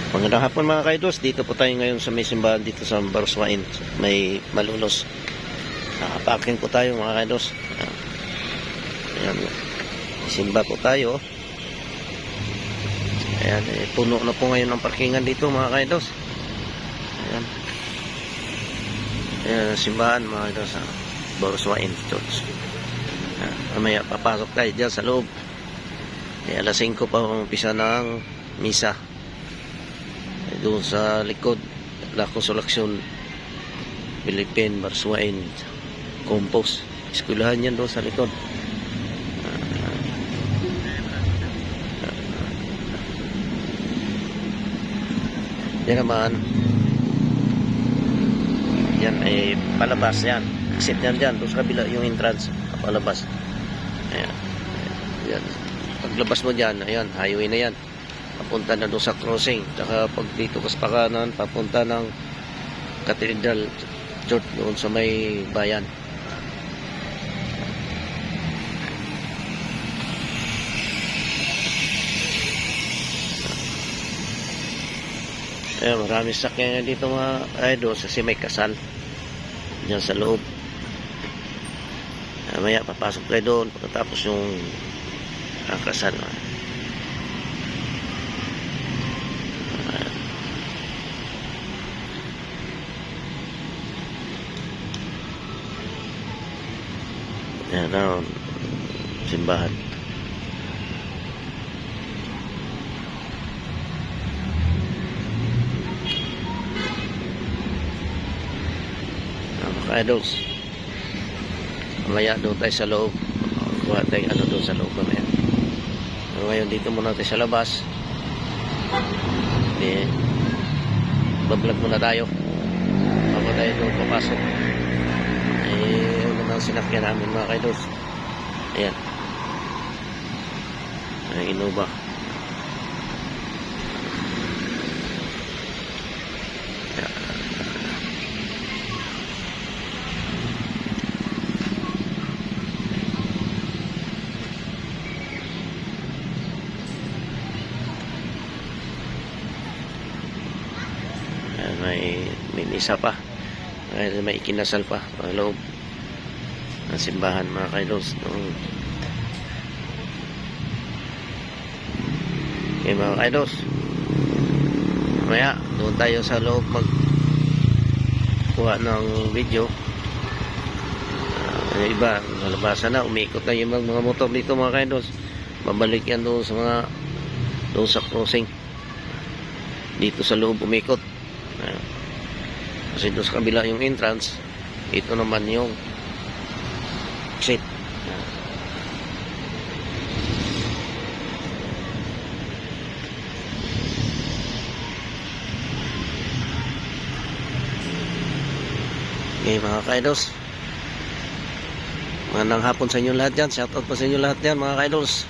Magandang hapon mga kaidos. Dito po tayo ngayon sa may simbahan dito sa Baruswain, may Malulos. Nakapaking po tayo mga kaidos. Ayan, simba po tayo. Ayan, puno na po ngayon ang parkingan dito mga kaidos. Ayan. Ayan, simbahan mga kaidos sa Baruswain Church. Mamaya papasok tayo dyan sa loob. Alas 5 pa umpisa ng misa. Doon sa likod, La Consolacion, Philippine, Baruswain, Compost. Eskwelahan yan doon sa likod. Yan naman. Yan ay palabas yan. Exit yan dyan. Doon sa kabila yung entrance. Palabas. Ayan. Ayan. Paglabas mo dyan, ayan, highway na yan. Papunta na doon sa crossing. Tsaka pag dito kas pakanan, papunta ng Cathedral Church doon sa may bayan. Eh, marami sakyan dito mga idol kasi may kasal diyan sa loob. Maya papasok tayo doon pagkatapos yung kasal. Yan ang simbahan. Mga idols, mamaya doon tayo sa loob. Kuha tayo ano doon sa loob mamaya. Ngayon dito muna tayo sa labas. Bablog muna tayo bago tayo doon papasok. Ano na ang sinakyan namin mga kaidos. Ayan, ay Innova. May misa pa, may ikinasal pa sa loob ng simbahan mga kaidos. Okay mga kaidos, mamaya doon tayo sa loob magkuha ng video. Iba nalabasan na, umiikot na yung mga motor dito mga kaidos. Babalik yan doon sa crossing. Dito sa loob umikot. Kasi doon sa kabila yung entrance, ito naman yung exit. Okay mga kaidos, magandang hapon sa inyo lahat dyan. Shoutout po sa inyo lahat dyan mga kaidos.